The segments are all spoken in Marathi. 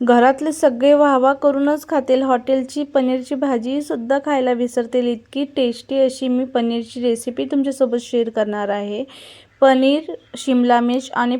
घरातले सगळे वाहवा करूनच खातील, हॉटेलची पनीरची भाजीसुद्धा खायला विसरतील, इतकी टेस्टी अशी मी पनीरची रेसिपी तुमच्यासोबत शेअर करणार आहे। पनीर, शिमला मिर्च आणि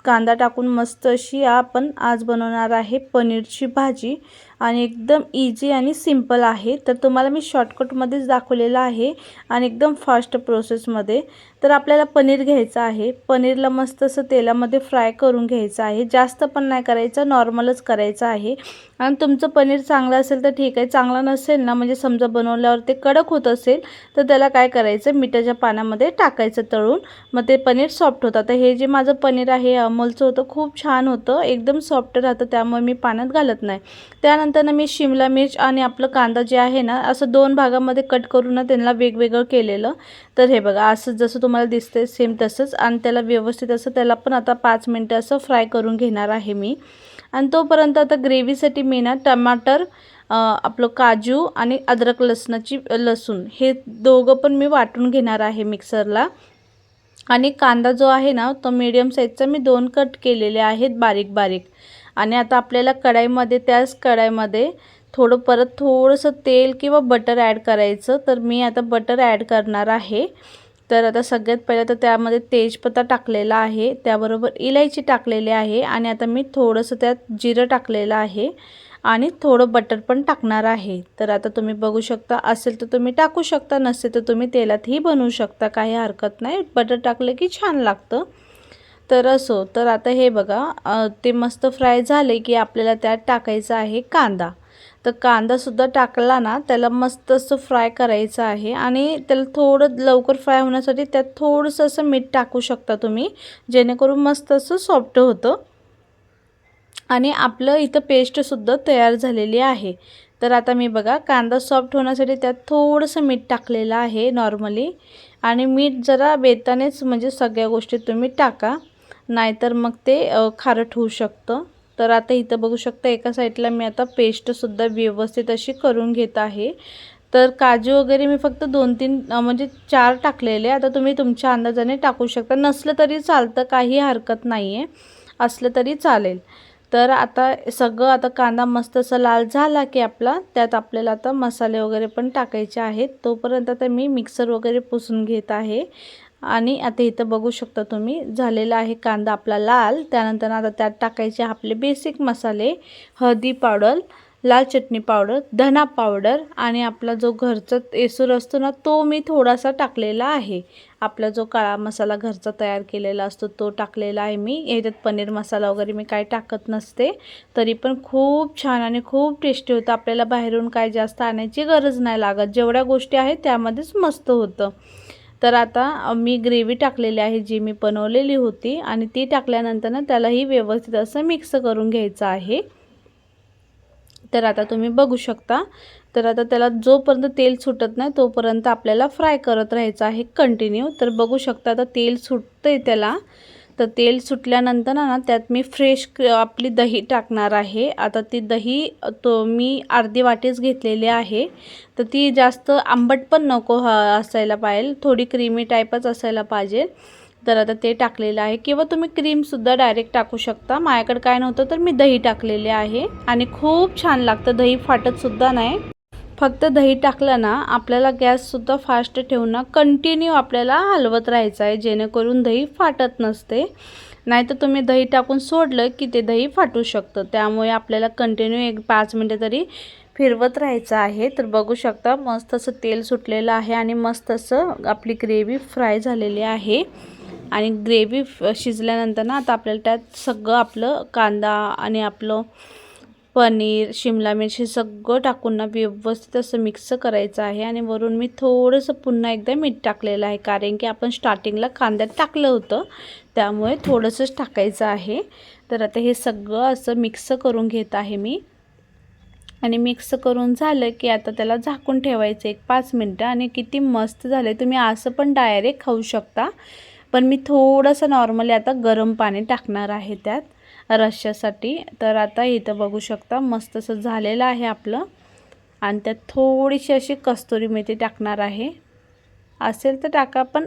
कांदा टाकून मस्त अशी आपण आज बनवणार आहे पनीरची भाजी आणि एकदम इझी आणि सिंपल आहे। तर तुम्हाला मी शॉर्टकटमध्येच दाखवलेलं आहे आणि एकदम फास्ट प्रोसेसमध्ये। तर आपल्याला पनीर घ्यायचं आहे, पनीरला मस्त असं तेलामध्ये फ्राय करून घ्यायचं आहे, जास्त पण नाही करायचं, नॉर्मलच करायचं आहे। आणि तुमचं पनीर चांगलं असेल तर ठीक आहे, चांगलं नसेल ना, म्हणजे समजा बनवल्यावर ते कडक होत असेल तर त्याला काय करायचं, मिठाच्या पाण्यामध्ये टाकायचं तळून, मग ते पनीर सॉफ्ट होतं। तर हे जे माझं पनीर आहे अमूलचं होतं, खूप छान होतं, एकदम सॉफ्ट राहतं, त्यामुळे मी पाण्यात घालत नाही। त्यानंतर मी शिमला मिर्च आणि आपलं कांदा जे आहे ना, असं 2 भागामध्ये कट करून ना त्यांना वेगवेगळं केलेलं। तर हे बघा असं जसं तुम्हाला दिसतंय सेम तसंच, आणि त्याला व्यवस्थित असं त्याला पण आता 5 मिनिटं असं फ्राय करून घेणार आहे मी। आणि तोपर्यंत आता ग्रेव्हीसाठी मी ना टमाटर, आपलं काजू आणि अद्रक लसूण हे दोघं पण मी वाटून घेणार आहे मिक्सरला। आणि कांदा जो आहे ना तो मीडियम साईजचा मी 2 कट केलेले आहेत बारीक बारीक। आणि आता आपल्याला त्याच कढईमध्ये थोडंसं तेल किंवा बटर ॲड करायचं। तर मी आता बटर ॲड करणार आहे। तर आता सगळ्यात पहिलं तर त्यामध्ये तेजपत्ता टाकलेला आहे, त्याबरोबर इलायची टाकलेली आहे, आणि आता मी थोडंसं त्यात जिरं टाकलेलं आहे आणि थोडं बटर पण टाकणार आहे। तर आता तुम्ही बघू शकता, असेल तर तुम्ही टाकू शकता, नसेल तर तुम्ही तेलातही बनवू शकता, काही हरकत नाही, बटर टाकलं की छान लागतं। तर असो, तर आता हे बघा ते मस्त फ्राय झाले की आपल्याला त्यात टाकायचं आहे कांदा। तर कांदासुद्धा टाकला ना, त्याला मस्त असं फ्राय करायचं आहे, आणि त्याला थोडं लवकर फ्राय होण्यासाठी त्यात थोडंसं असं मीठ टाकू शकता तुम्ही, जेणेकरून मस्त असं सॉफ्ट होतं। आणि आपलं इथं पेस्टसुद्धा तयार झालेली आहे। तर आता मी बघा कांदा सॉफ्ट होण्यासाठी त्यात थोडंसं मीठ टाकलेलं आहे नॉर्मली, आणि मीठ जरा बेतानेच म्हणजे सगळ्या गोष्टी तुम्ही टाका, नाहीतर मग ते खारट होऊ शकतं। तर आता इथं बघू शकता एका साईडला मी आता पेस्टसुद्धा व्यवस्थित अशी करून घेत आहे। तर काजू वगैरे मी फक्त 2-3 म्हणजे 4 टाकलेले, आता तुम्ही तुमच्या अंदाजाने टाकू शकता, नसलं तरी चालतं, काही हरकत नाही आहे, असलं तरी चालेल। तर आता आता कांदा मस्त असा लाल झाला की त्यात आपल्याला आता मसाले वगैरे पण टाकायचे आहेत। तोपर्यंत आता मी मिक्सर वगैरे पुसून घेत आहे। आणि आता इथं बघू शकता तुम्ही झालेला आहे कांदा आपला लाल। त्यानंतर आता त्यात टाकायचे आपले बेसिक मसाले, हळदी पावडर, लाल चटणी पावडर, धना पावडर, आणि आपला जो घरचा एसूर असतो ना तो मी थोडासा टाकलेला आहे। आपला जो काळा मसाला घरचा तयार केलेला असतो तो टाकलेला आहे मी। याच्यात पनीर मसाला वगैरे मी काय टाकत नसते, तरी पण खूप छान आणि खूप टेस्टी होतं। आपल्याला बाहेरून काय जास्त आणायची गरज नाही लागत, जेवढ्या गोष्टी आहेत त्यामध्येच मस्त होतं। तर आता मी ग्रेव्ही टाकलेली आहे जी मी बनवलेली होती, आणि ती टाकल्यानंतर ना त्यालाही व्यवस्थित असं मिक्स करून घ्यायचं आहे। तर आता तुम्ही बघू शकता, तर आता त्याला जोपर्यंत तेल सुटत नाही तोपर्यंत आपल्याला फ्राय करत राहायचं आहे कंटिन्यू। तर बघू शकता आता तेल सुटतंय त्याला। तर तेल सुटल्यानंतर ना त्यात मी फ्रेश आपली दही टाकणार आहे। आता ती दही मी अर्धी वाटीच घेतलेली आहे। तर ती जास्त आंबट पण नको असायला पाहिजे, थोडी क्रीमी टाईपच असायला पाहिजे। तर आता ते टाकलेलं आहे, किंवा तुम्ही क्रीमसुद्धा डायरेक्ट टाकू शकता, माझ्याकडे काय नव्हतं तर मी दही टाकलेले आहे, आणि खूप छान लागतं, दही फाटतसुद्धा नाही। फक्त दही टाकलं ना, आपल्याला गॅससुद्धा फास्ट ठेवून ना कंटिन्यू आपल्याला हलवत राहायचं आहे, जेणेकरून दही फाटत नसते। नाहीतर तुम्ही दही टाकून सोडलं की ते दही फाटू शकतं, त्यामुळे आपल्याला कंटिन्यू 5 मिनिटं तरी फिरवत राहायचं आहे। तर बघू शकता मस्त असं तेल सुटलेलं आहे, आणि मस्त असं आपली ग्रेव्ही फ्राय झालेली आहे। आणि ग्रेव्ही शिजल्यानंतर ना आता आपल्याला त्यात सगळं आपलं कांदा आणि आपलं पनीर, शिमला मिर्च हे सगळं टाकून ना व्यवस्थित असं मिक्स करायचं आहे। आणि वरून मी थोडंसं पुन्हा एकदा मीठ टाकलेलं आहे, कारण की आपण स्टार्टिंगला कांद्यात टाकलं होतं, त्यामुळे थोडंसंच टाकायचं आहे। तर आता हे सगळं असं मिक्स करून घेत आहे मी, आणि मिक्स करून झालं की आता त्याला झाकून ठेवायचं 1-5 मिनिटं। आणि किती मस्त झालं, तुम्ही असं पण डायरेक्ट खाऊ शकता, पण मी थोडंसं नॉर्मली आता गरम पाणी टाकणार आहे त्यात रश्श्यासाठी। तर आता इथं बघू शकता मस्त असं झालेलं आहे आपलं, आणि त्यात थोडीशी अशी कस्तुरी मेथी टाकणार आहे, असेल तर टाका, पण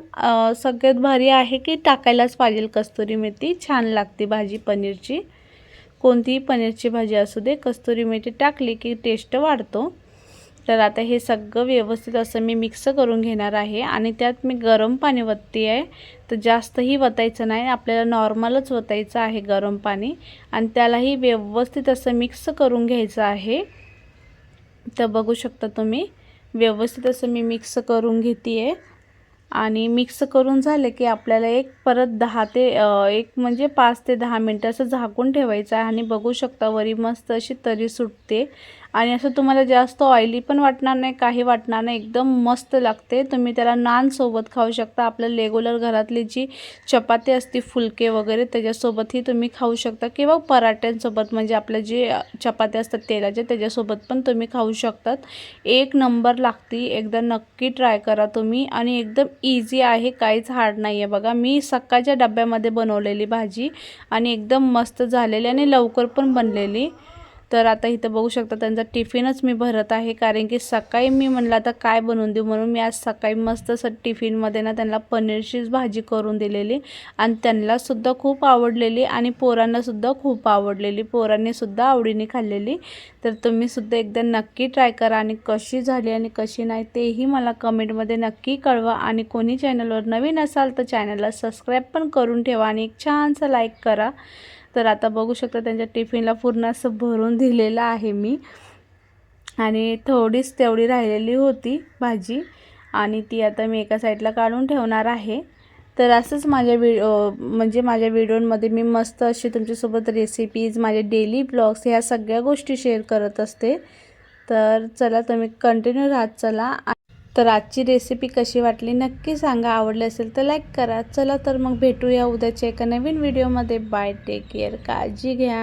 सगळ्यात भारी आहे की टाकायलाच पाहिजे कस्तुरी मेथी, छान लागते भाजी पनीरची। कोणतीही पनीरची भाजी असू दे, कस्तुरी मेथी टाकली की टेस्ट वाढतो। तर आता हे सगळं व्यवस्थित असं मी मिक्स करून घेणार आहे आणि त्यात मी गरम पाणी ओतते आहे। तर जास्तही ओतायचं नाही, आपल्याला नॉर्मलच ओतायचं आहे गरम पाणी आणि त्यालाही व्यवस्थित असं मिक्स करून घ्यायचं आहे। तर बघू शकता तुम्ही व्यवस्थित असं मी मिक्स करून घेते आहे आणि मिक्स करून झाले की आपल्याला परत 5 ते 10 मिनिटं असं झाकून ठेवायचं आहे आणि बघू शकता वरी मस्त अशी तरी सुटते आणि असं तुम्हाला जास्त ऑइली पण वाटणार नाही, काही वाटणार नाही, एकदम मस्त लागते। तुम्ही त्याला नान सोबत खाऊ शकता, आपल्या रेग्युलर घरातली जी चपाती असते फुलके वगैरे त्याच्यासोबतही तुम्ही खाऊ शकता किंवा पराठ्यांसोबत, म्हणजे आपल्या जे चपात्या असतात तेलाच्या त्याच्यासोबत पण तुम्ही खाऊ शकतात। एक नंबर लागते, एकदा नक्की ट्राय करा तुम्ही आणि एकदम इझी आहे, काहीच हार्ड नाही आहे। बघा मी सकाळच्या डब्यामध्ये बनवलेली भाजी आणि एकदम मस्त झालेली आणि लवकर पण बनलेली। तर आता इथं बघू शकता त्यांचा टिफिनच मी भरत आहे, कारण की सकाळी मी म्हणलं आता काय बनवून देऊ, म्हणून मी आज सकाळी मस्त असं टिफिनमध्ये ना त्यांना पनीरचीच भाजी करून दिलेली आणि त्यांनासुद्धा खूप आवडलेली आणि पोरांनासुद्धा खूप आवडलेली, पोरांनीसुद्धा आवडीने खाल्लेली। तर तुम्हीसुद्धा एकदा नक्की ट्राय करा आणि कशी झाली आणि कशी नाही तेही मला कमेंटमध्ये नक्की कळवा आणि कोणी चॅनलवर नवीन असाल तर चॅनलला सबस्क्राईब पण करून ठेवा आणि एक छानसा लाईक करा। तर आता बघू शकता त्यांच्या टिफिनला पूर्ण असं भरून दिलेलं आहे मी आणि थोडीच तेवढी राहिलेली होती भाजी आणि ती आता मी एका साईडला काढून ठेवणार आहे। तर असंच माझ्या माझ्या व्हिडिओमध्ये मी मस्त अशी तुमच्यासोबत रेसिपीज, माझे डेली ब्लॉग्स ह्या सगळ्या गोष्टी शेअर करत असते। तर चला तुम्ही कंटिन्यू राहत चला। तर आजची रेसिपी कशी वाटली नक्की सांगा, आवडली असेल तर लाईक करा। चला तर मग भेटूया उद्याच्या एका नवीन व्हिडिओमध्ये। बाय, टेक केअर, काळजी घ्या।